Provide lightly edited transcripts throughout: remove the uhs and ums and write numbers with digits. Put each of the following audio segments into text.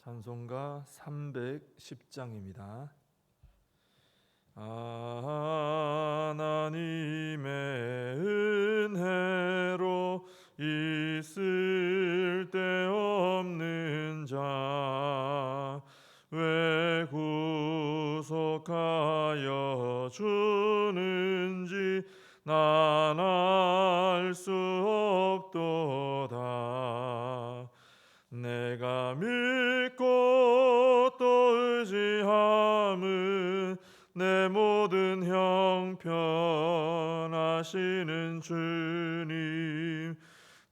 찬송가 310장입니다. 하나님의 은혜로 있을 데 없는 자 왜 구속하여 주는지 난 알 수 없도다. 내가 믿고 또 의지함은 내 모든 형편 아시는 주님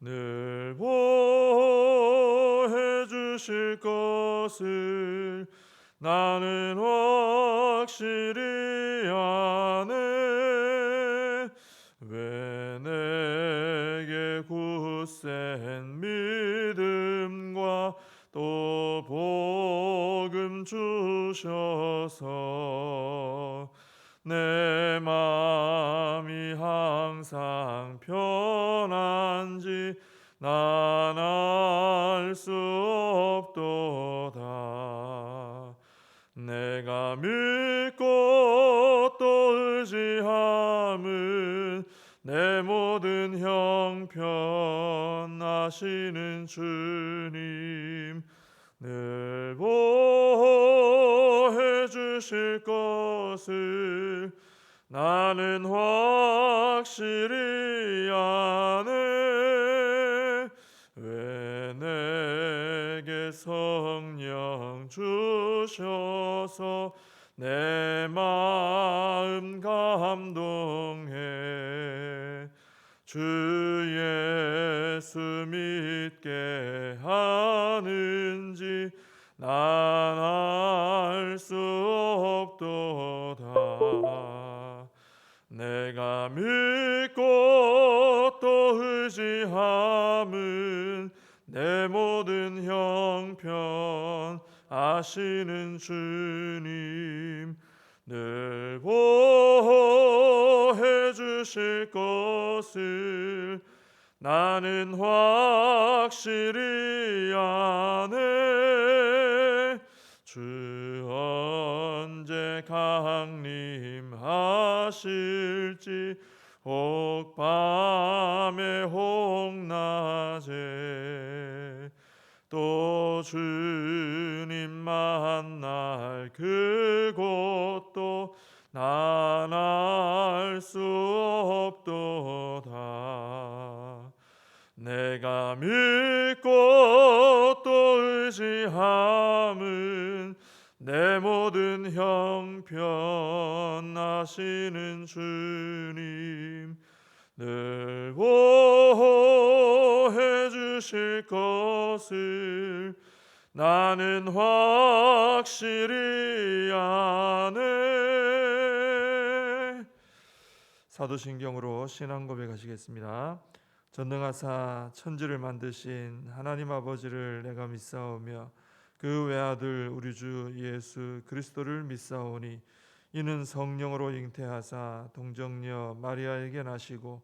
늘 보호해 주실 것을 나는 확실히 아네. 왜 내게 굳센 믿음과 또 복음 주셔서 내 마음이 항상 편한지 난 알 수 없도다. 내가 믿고 또 의지함은 내 모든 형편 아시는 주님 늘 보호해 주실 것을 나는 확실히 아네. 왜 내게 성령 주셔서 내 마음 감동해 주 예수 믿게 하는지 난 알 수 없도다. 내가 믿고 또 의지함은 내 모든 형편 아시는 주님 늘 보호해 주실 것을 나는 확실히 아네. 주 언제 강림하실지 혹 밤에 혹 낮에 또 주님 만날 그곳도 난 알 수 없도다. 내가 믿고 또 의지함은 내 모든 형편 아시는 주님 늘 보호해 주실 것을 나는 확실히 아네. 사도신경으로 신앙 고백하시겠습니다. 전능하사 천지를 만드신 하나님 아버지를 내가 믿사오며 그 외아들 우리 주 예수 그리스도를 믿사오니 이는 성령으로 잉태하사 동정녀 마리아에게 나시고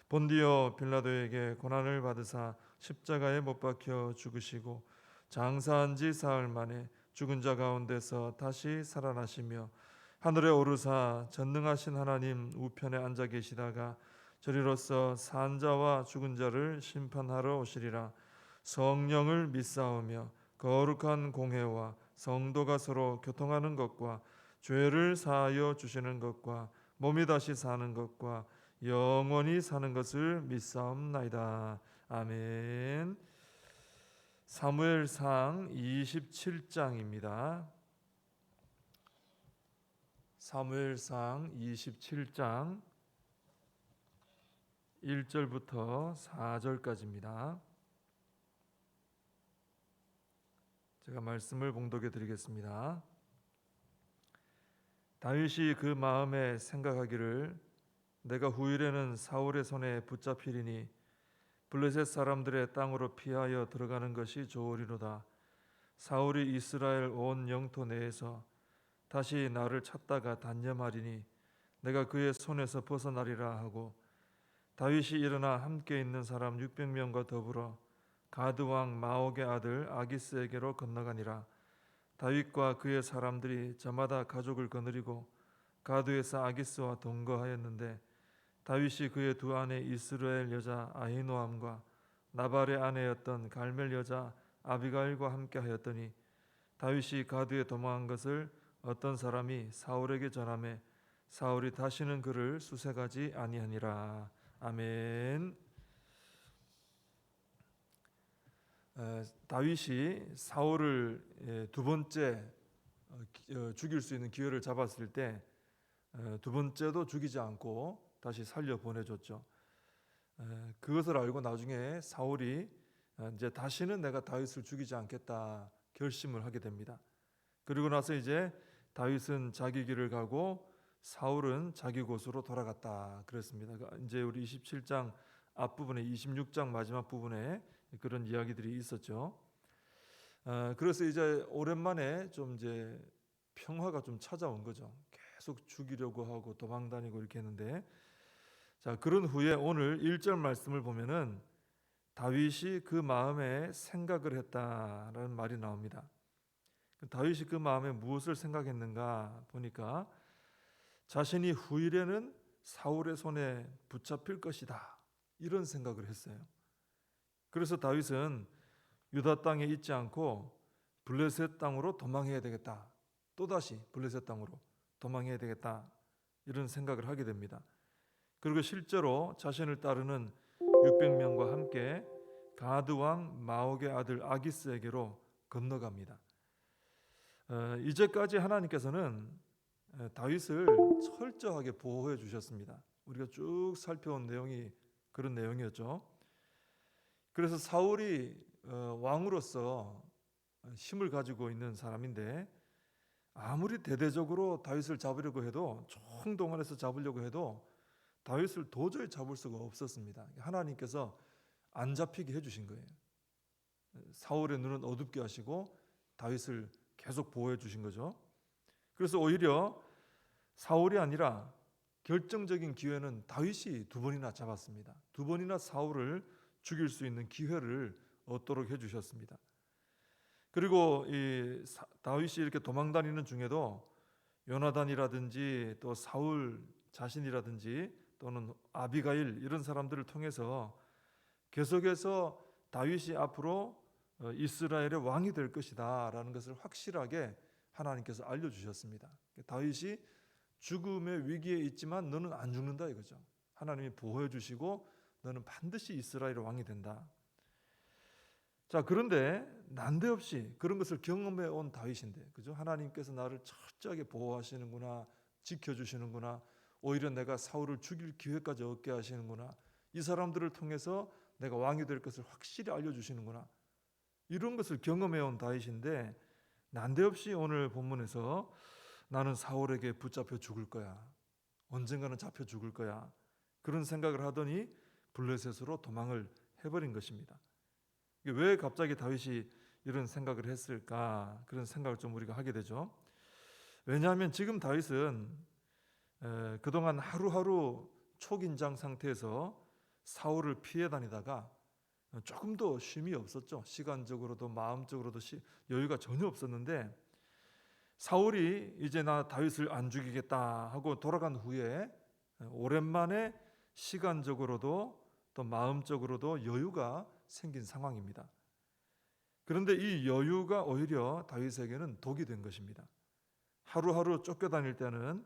본디오 빌라도에게 고난을 받으사 십자가에 못 박혀 죽으시고 장사한 지 사흘 만에 죽은 자 가운데서 다시 살아나시며 하늘에 오르사 전능하신 하나님 우편에 앉아 계시다가 저리로서 산 자와 죽은 자를 심판하러 오시리라. 성령을 믿사오며 거룩한 공회와 성도가 서로 교통하는 것과 죄를 사하여 주시는 것과 몸이 다시 사는 것과 영원히 사는 것을 믿사옵나이다. 아멘. 사무엘상 27장입니다. 사무엘상 27장 1절부터 4절까지입니다. 제가 말씀을 봉독해 드리겠습니다. 다윗이 그 마음에 생각하기를 내가 후일에는 사울의 손에 붙잡히리니 블레셋 사람들의 땅으로 피하여 들어가는 것이 좋으리로다. 사울이 이스라엘 온 영토 내에서 다시 나를 찾다가 단념하리니 내가 그의 손에서 벗어나리라 하고 다윗이 일어나 함께 있는 사람 600명과 더불어 가드 왕 마옥의 아들 아기스에게로 건너가니라. 다윗과 그의 사람들이 저마다 가족을 거느리고 가드에서 아기스와 동거하였는데 다윗이 그의 두 아내 이스라엘 여자 아히노암과 나발의 아내였던 갈멜 여자 아비가일과 함께 하였더니 다윗이 가드에 도망한 것을 어떤 사람이 사울에게 전하매 사울이 다시는 그를 수색하지 아니하니라. 아멘. 다윗이 사울을 두 번째 죽일 수 있는 기회를 잡았을 때 두 번째도 죽이지 않고 다시 살려 보내줬죠. 그것을 알고 나중에 사울이 이제 다시는 내가 다윗을 죽이지 않겠다 결심을 하게 됩니다. 그리고 나서 이제 다윗은 자기 길을 가고 사울은 자기 곳으로 돌아갔다 그랬습니다. 이제 우리 27장 앞부분에 26장 마지막 부분에 그런 이야기들이 있었죠. 그래서 이제 오랜만에 좀 이제 평화가 좀 찾아온 거죠. 계속 죽이려고 하고 도망다니고 이렇게 했는데, 자, 그런 후에 오늘 1절 말씀을 보면은 다윗이 그 마음에 생각을 했다라는 말이 나옵니다. 다윗이 그 마음에 무엇을 생각했는가 보니까 자신이 후일에는 사울의 손에 붙잡힐 것이다 이런 생각을 했어요. 그래서 다윗은 유다 땅에 있지 않고 블레셋 땅으로 도망해야 되겠다. 또다시 블레셋 땅으로 도망해야 되겠다. 이런 생각을 하게 됩니다. 그리고 실제로 자신을 따르는 600명과 함께 가드 왕 마옥의 아들 아기스에게로 건너갑니다. 이제까지 하나님께서는 다윗을 철저하게 보호해 주셨습니다. 우리가 쭉 살펴온 내용이 그런 내용이었죠. 그래서 사울이 왕으로서 힘을 가지고 있는 사람인데 아무리 대대적으로 다윗을 잡으려고 해도 총동원해서 잡으려고 해도 다윗을 도저히 잡을 수가 없었습니다. 하나님께서 안 잡히게 해주신 거예요. 사울의 눈은 어둡게 하시고 다윗을 계속 보호해 주신 거죠. 그래서 오히려 사울이 아니라 결정적인 기회는 다윗이 두 번이나 잡았습니다. 두 번이나 사울을 죽일 수 있는 기회를 얻도록 해주셨습니다. 그리고 이 다윗이 이렇게 도망다니는 중에도 요나단이라든지 또 사울 자신이라든지 또는 아비가일 이런 사람들을 통해서 계속해서 다윗이 앞으로 이스라엘의 왕이 될 것이다 라는 것을 확실하게 하나님께서 알려주셨습니다. 다윗이 죽음의 위기에 있지만 너는 안 죽는다 이거죠. 하나님이 보호해 주시고 너는 반드시 이스라엘의 왕이 된다. 자, 그런데 난데없이 그런 것을 경험해 온 다윗인데, 그죠? 하나님께서 나를 철저하게 보호하시는구나, 지켜주시는구나, 오히려 내가 사울을 죽일 기회까지 얻게 하시는구나, 이 사람들을 통해서 내가 왕이 될 것을 확실히 알려주시는구나, 이런 것을 경험해 온 다윗인데 난데없이 오늘 본문에서 나는 사울에게 붙잡혀 죽을 거야, 언젠가는 잡혀 죽을 거야, 그런 생각을 하더니 블레셋으로 도망을 해버린 것입니다. 왜 갑자기 다윗이 이런 생각을 했을까? 그런 생각을 좀 우리가 하게 되죠. 왜냐하면 지금 다윗은 그동안 하루하루 초긴장 상태에서 사울을 피해 다니다가 조금도 쉼이 없었죠. 시간적으로도 마음적으로도 여유가 전혀 없었는데 사울이 이제 나 다윗을 안 죽이겠다 하고 돌아간 후에 오랜만에 시간적으로도 또 마음적으로도 여유가 생긴 상황입니다. 그런데 이 여유가 오히려 다윗에게는 독이 된 것입니다. 하루하루 쫓겨다닐 때는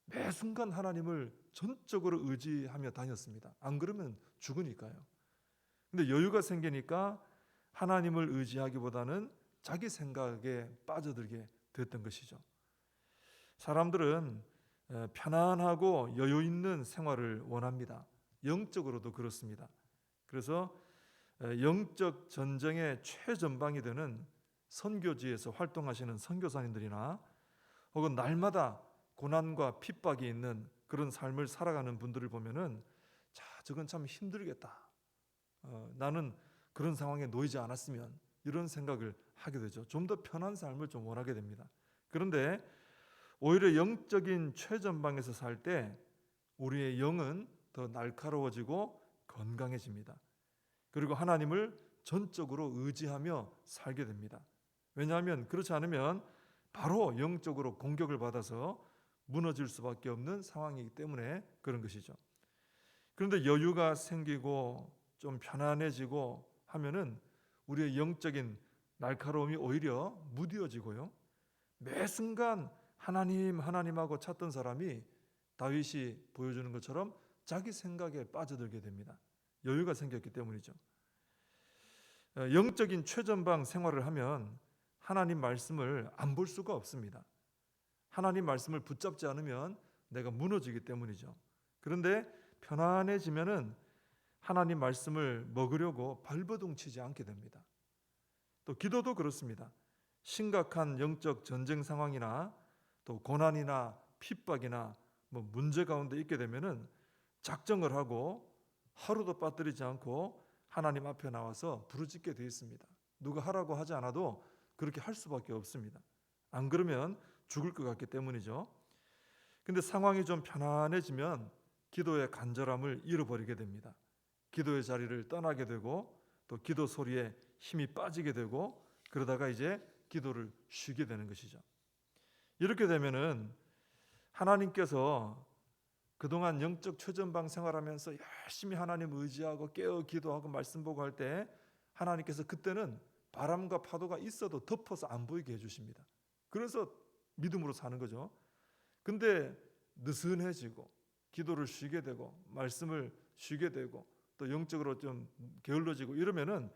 매 순간 하나님을 전적으로 의지하며 다녔습니다. 안 그러면 죽으니까요. 근데 여유가 생기니까 하나님을 의지하기보다는 자기 생각에 빠져들게 됐던 것이죠. 사람들은 편안하고 여유 있는 생활을 원합니다. 영적으로도 그렇습니다. 그래서 영적 전쟁의 최전방이 되는 선교지에서 활동하시는 선교사님들이나 혹은 날마다 고난과 핍박이 있는 그런 삶을 살아가는 분들을 보면은 자, 저건 참 힘들겠다. 나는 그런 상황에 놓이지 않았으면 이런 생각을 하게 되죠. 좀 더 편한 삶을 좀 원하게 됩니다. 그런데 오히려 영적인 최전방에서 살 때 우리의 영은 더 날카로워지고 건강해집니다. 그리고 하나님을 전적으로 의지하며 살게 됩니다. 왜냐하면 그렇지 않으면 바로 영적으로 공격을 받아서 무너질 수밖에 없는 상황이기 때문에 그런 것이죠. 그런데 여유가 생기고 좀 편안해지고 하면은 우리의 영적인 날카로움이 오히려 무뎌지고요. 매 순간 하나님하고 찾던 사람이 다윗이 보여주는 것처럼 자기 생각에 빠져들게 됩니다. 여유가 생겼기 때문이죠. 영적인 최전방 생활을 하면 하나님 말씀을 안 볼 수가 없습니다. 하나님 말씀을 붙잡지 않으면 내가 무너지기 때문이죠. 그런데 편안해지면은 하나님 말씀을 먹으려고 발버둥 치지 않게 됩니다. 또 기도도 그렇습니다. 심각한 영적 전쟁 상황이나 또 고난이나 핍박이나 문제 가운데 있게 되면은 작정을 하고 하루도 빠뜨리지 않고 하나님 앞에 나와서 부르짖게 되어 있습니다. 누가 하라고 하지 않아도 그렇게 할 수밖에 없습니다. 안 그러면 죽을 것 같기 때문이죠. 근데 상황이 좀 편안해지면 기도의 간절함을 잃어버리게 됩니다. 기도의 자리를 떠나게 되고 또 기도 소리에 힘이 빠지게 되고 그러다가 이제 기도를 쉬게 되는 것이죠. 이렇게 되면은 하나님께서 그동안 영적 최전방 생활하면서 열심히 하나님 의지하고 깨어 기도하고 말씀 보고 할 때 하나님께서 그때는 바람과 파도가 있어도 덮어서 안 보이게 해주십니다. 그래서 믿음으로 사는 거죠. 근데 느슨해지고 기도를 쉬게 되고 말씀을 쉬게 되고 또 영적으로 좀 게을러지고 이러면은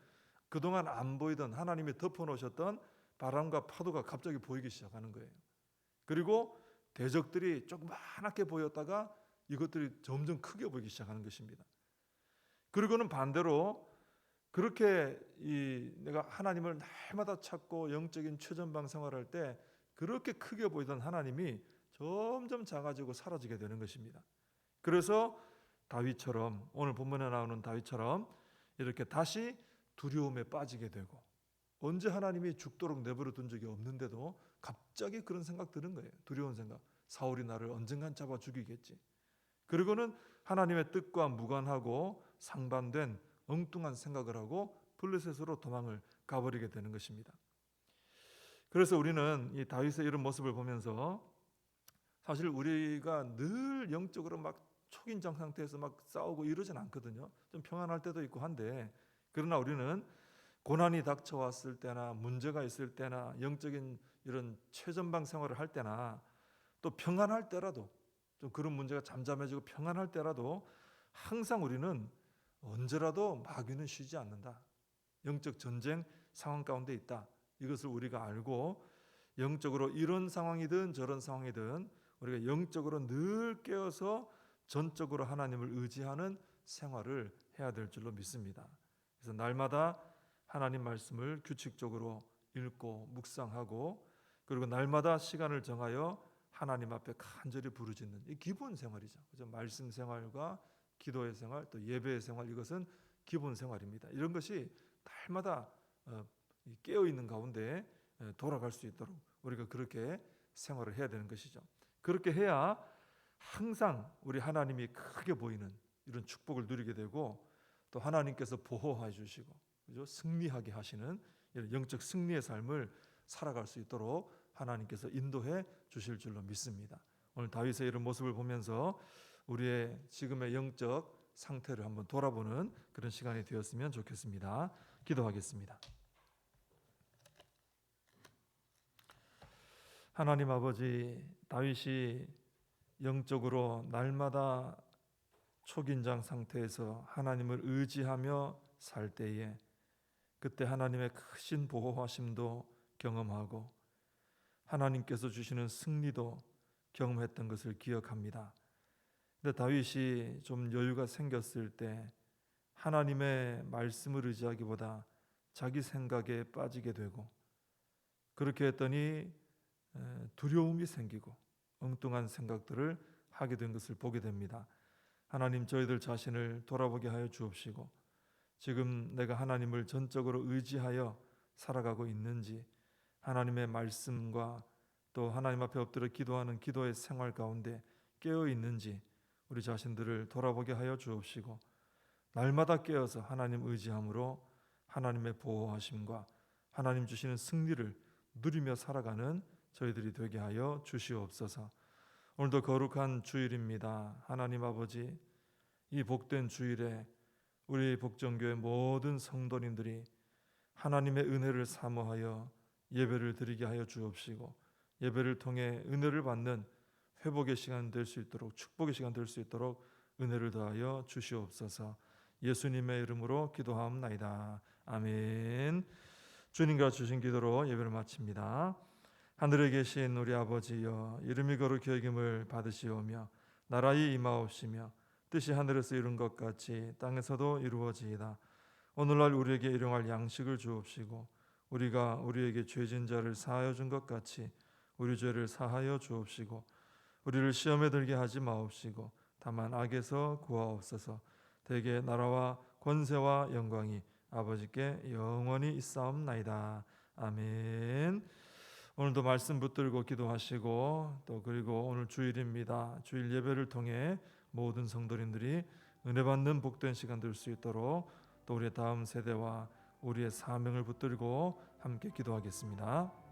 그동안 안 보이던 하나님이 덮어놓으셨던 바람과 파도가 갑자기 보이기 시작하는 거예요. 그리고 대적들이 조그맣게 보였다가 이것들이 점점 크게 보이기 시작하는 것입니다. 그리고는 반대로 그렇게 내가 하나님을 날마다 찾고 영적인 최전방 생활할 때 그렇게 크게 보이던 하나님이 점점 작아지고 사라지게 되는 것입니다. 그래서 다윗처럼 오늘 본문에 나오는 다윗처럼 이렇게 다시 두려움에 빠지게 되고 언제 하나님이 죽도록 내버려 둔 적이 없는데도 갑자기 그런 생각 드는 거예요. 두려운 생각. 사울이 나를 언젠간 잡아 죽이겠지. 그리고는 하나님의 뜻과 무관하고 상반된 엉뚱한 생각을 하고 블레셋으로 도망을 가버리게 되는 것입니다. 그래서 우리는 이 다윗의 이런 모습을 보면서 사실 우리가 늘 영적으로 막 초긴장 상태에서 막 싸우고 이러진 않거든요. 좀 평안할 때도 있고 한데 그러나 우리는 고난이 닥쳐왔을 때나 문제가 있을 때나 영적인 이런 최전방 생활을 할 때나 또 평안할 때라도 좀 그런 문제가 잠잠해지고 평안할 때라도 항상 우리는 언제라도 마귀는 쉬지 않는다. 영적 전쟁 상황 가운데 있다. 이것을 우리가 알고 영적으로 이런 상황이든 저런 상황이든 우리가 영적으로 늘 깨어서 전적으로 하나님을 의지하는 생활을 해야 될 줄로 믿습니다. 그래서 날마다 하나님 말씀을 규칙적으로 읽고 묵상하고 그리고 날마다 시간을 정하여 하나님 앞에 간절히 부르짖는 이 기본 생활이죠. 그죠? 말씀 생활과 기도의 생활, 또 예배의 생활 이것은 기본 생활입니다. 이런 것이 날마다 깨어 있는 가운데 돌아갈 수 있도록 우리가 그렇게 생활을 해야 되는 것이죠. 그렇게 해야 항상 우리 하나님이 크게 보이는 이런 축복을 누리게 되고 또 하나님께서 보호해 주시고 그죠? 승리하게 하시는 이런 영적 승리의 삶을 살아갈 수 있도록 하나님께서 인도해 주실 줄로 믿습니다. 오늘 다윗의 이런 모습을 보면서 우리의 지금의 영적 상태를 한번 돌아보는 그런 시간이 되었으면 좋겠습니다. 기도하겠습니다. 하나님 아버지, 다윗이 영적으로 날마다 초긴장 상태에서 하나님을 의지하며 살 때에 그때 하나님의 크신 보호하심도 경험하고 하나님께서 주시는 승리도 경험했던 것을 기억합니다. 근데 다윗이 좀 여유가 생겼을 때 하나님의 말씀을 의지하기보다 자기 생각에 빠지게 되고 그렇게 했더니 두려움이 생기고 엉뚱한 생각들을 하게 된 것을 보게 됩니다. 하나님 저희들 자신을 돌아보게 하여 주옵시고 지금 내가 하나님을 전적으로 의지하여 살아가고 있는지 하나님의 말씀과 또 하나님 앞에 엎드려 기도하는 기도의 생활 가운데 깨어 있는지 우리 자신들을 돌아보게 하여 주옵시고 날마다 깨어서 하나님 의지함으로 하나님의 보호하심과 하나님 주시는 승리를 누리며 살아가는 저희들이 되게 하여 주시옵소서. 오늘도 거룩한 주일입니다. 하나님 아버지, 이 복된 주일에 우리 복정교회 모든 성도님들이 하나님의 은혜를 사모하여 예배를 드리게 하여 주옵시고, 예배를 통해 은혜를 받는 회복의 시간 될 수 있도록, 축복의 시간 될 수 있도록 은혜를 더하여 주시옵소서. 예수님의 이름으로 기도하옵나이다. 아멘. 주님과 주신 기도로 예배를 마칩니다. 하늘에 계신 우리 아버지여, 이름이 거룩히 여김을 받으시오며 나라의 임하옵시며 뜻이 하늘에서 이룬 것 같이 땅에서도 이루어지이다. 오늘날 우리에게 일용할 양식을 주옵시고, 우리가 우리에게 죄진 자를 사하여 준 것 같이 우리 죄를 사하여 주옵시고, 우리를 시험에 들게 하지 마옵시고 다만 악에서 구하옵소서. 대개 나라와 권세와 영광이 아버지께 영원히 있사옵나이다. 아멘. 오늘도 말씀 붙들고 기도하시고, 또 그리고 오늘 주일입니다. 주일 예배를 통해 모든 성도님들이 은혜 받는 복된 시간 될 수 있도록 또 우리의 다음 세대와 우리의 사명을 붙들고 함께 기도하겠습니다.